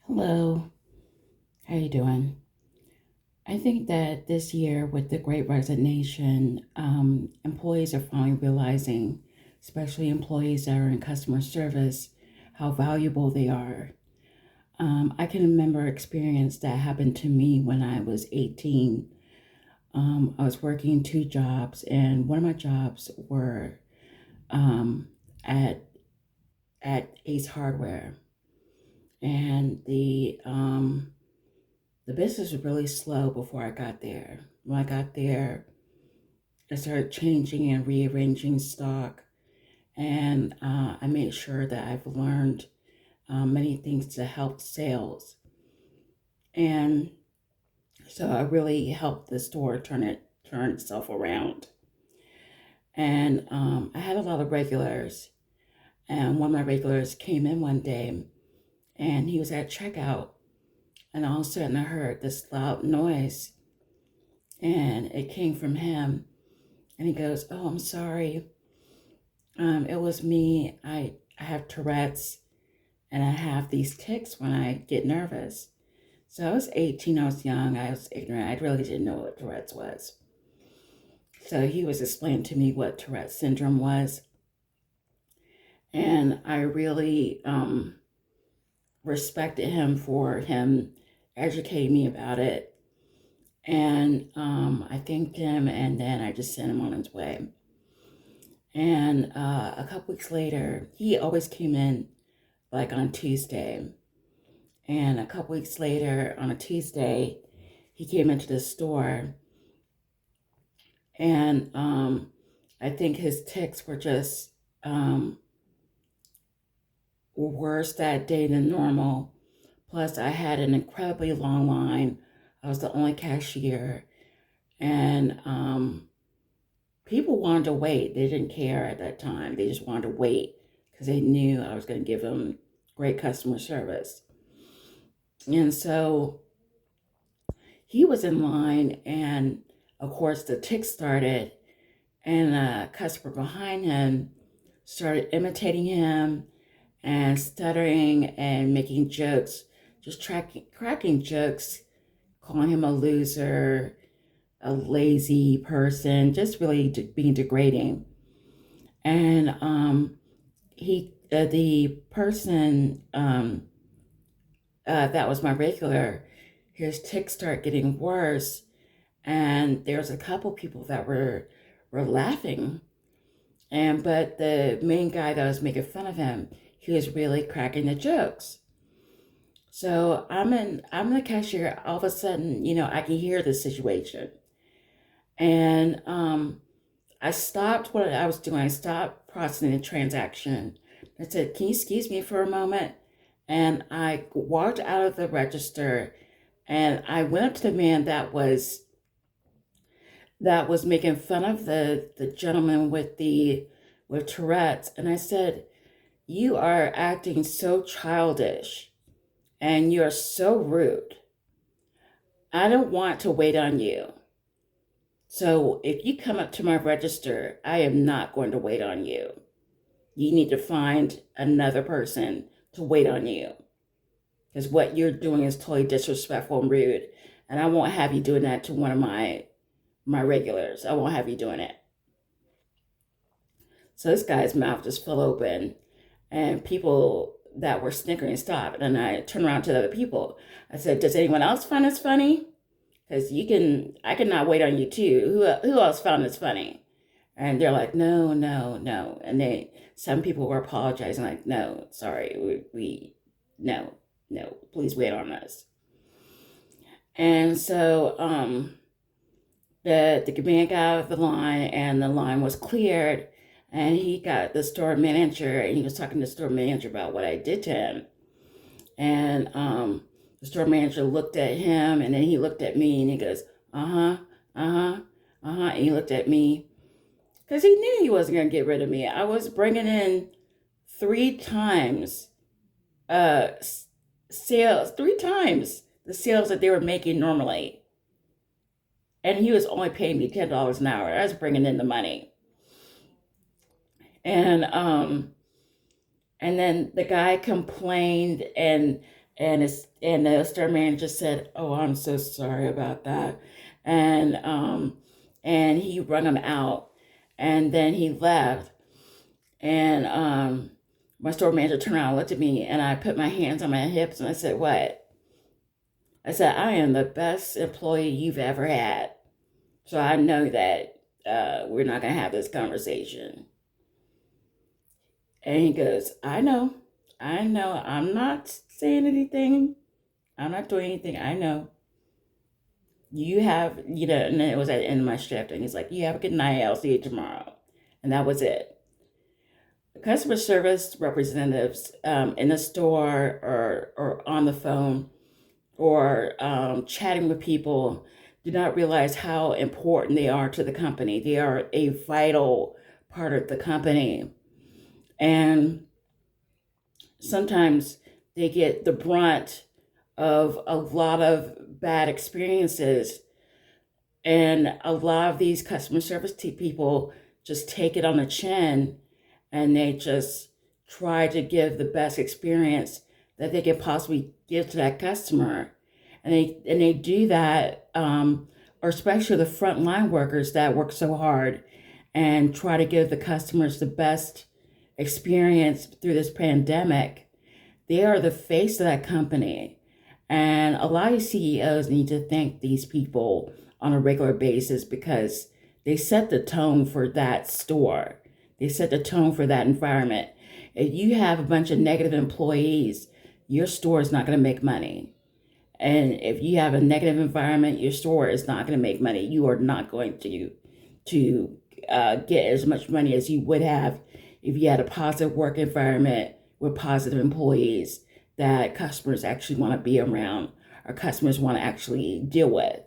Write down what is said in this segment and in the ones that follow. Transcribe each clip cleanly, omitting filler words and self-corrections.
Hello, how you doing? I think that this year with the Great Resignation, employees are finally realizing, especially employees that are in customer service, how valuable they are. I can remember experience that happened to me when I was 18. I was working two jobs, and one of my jobs were um, at at Ace Hardware, and the business was really slow before I got there. When I got there, I started changing and rearranging stock, and I made sure that I've learned many things to help sales. And so I really helped the store turn itself around. And I had a lot of regulars, and one of my regulars came in one day, and he was at checkout, and all of a sudden I heard this loud noise, and it came from him. And he goes, "Oh, I'm sorry. It was me. I have Tourette's and I have these tics when I get nervous." So I was 18, I was young, I was ignorant. I really didn't know what Tourette's was. So he was explaining to me what Tourette's syndrome was. And I really respected him for him educating me about it. And I thanked him, and then I just sent him on his way. And a couple weeks later, he always came in like on Tuesday. And a couple weeks later, on a Tuesday, he came into the store, and I think his tics were just worse that day than normal. Plus, I had an incredibly long line. I was the only cashier, and people wanted to wait. They didn't care at that time. They just wanted to wait because they knew I was going to give them great customer service. And so he was in line, and of course, the tick started, and a customer behind him started imitating him and stuttering and making jokes, just cracking jokes, calling him a loser, a lazy person, just really being degrading. And the person that was my regular, his tics start getting worse, and there was a couple people that were laughing, and but the main guy that was making fun of him, he was really cracking the jokes. So I'm the cashier. All of a sudden, I can hear the situation, and I stopped what I was doing. I stopped processing the transaction. I said, "Can you excuse me for a moment?" And I walked out of the register, and I went up to the man that was making fun of the gentleman with Tourette's, and I said, "You are acting so childish, and you're so rude. I don't want to wait on you. So if you come up to my register, I am not going to wait on you. You need to find another person to wait on you, because what you're doing is totally disrespectful and rude, and I won't have you doing that to one of my regulars. I won't have you doing it." So this guy's mouth just fell open, and people that were snickering stopped. And I turned around to the other people. I said, "Does anyone else find this funny? Because I cannot wait on you too. Who else found this funny?" And they're like, "No, no, no." And some people were apologizing, like, "No, sorry, no, no, please wait on us." And so the man got out of the line, and the line was cleared, and he got the store manager, and he was talking to the store manager about what I did to him. And the store manager looked at him, and then he looked at me, and he goes, "Uh-huh, uh-huh, uh-huh." And he looked at me because he knew he wasn't going to get rid of me. I was bringing in three times uh, sales, three times the sales that they were making normally. And he was only paying me $10 an hour. I was bringing in the money. And then the guy complained, and the store manager said, "Oh, I'm so sorry about that," and he rung him out, and then he left, and my store manager turned around and looked at me, and I put my hands on my hips, and I said, "What?" I said, "I am the best employee you've ever had, so I know that we're not gonna have this conversation." And he goes, I know, I'm not saying anything, I'm not doing anything, I know. You have, and then it was at the end of my shift, and he's like, "You have a good night, I'll see you tomorrow." And that was it. Customer service representatives in the store or on the phone or chatting with people do not realize how important they are to the company. They are a vital part of the company. And sometimes they get the brunt of a lot of bad experiences. And a lot of these customer service people just take it on the chin, and they just try to give the best experience that they can possibly give to that customer. And they do that, or especially the frontline workers that work so hard and try to give the customers the best experience through this pandemic. They are the face of that company. And a lot of CEOs need to thank these people on a regular basis because they set the tone for that store. They set the tone for that environment. If you have a bunch of negative employees, your store is not going to make money. And if you have a negative environment, your store is not going to make money. You are not going to get as much money as you would have if you had a positive work environment with positive employees that customers actually want to be around or customers want to actually deal with.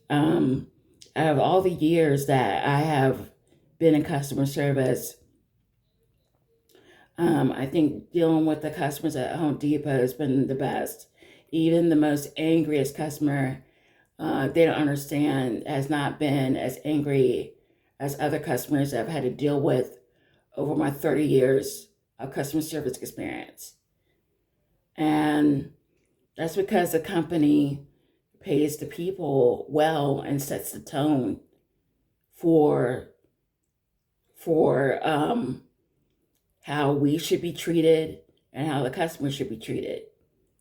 Out of all the years that I have been in customer service, I think dealing with the customers at Home Depot has been the best. Even the most angriest customer, they don't understand, has not been as angry as other customers I've had to deal with over my 30 years of customer service experience. And that's because the company pays the people well and sets the tone for how we should be treated and how the customer should be treated.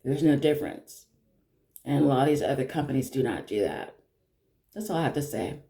There's no difference. And a lot of these other companies do not do that. That's all I have to say.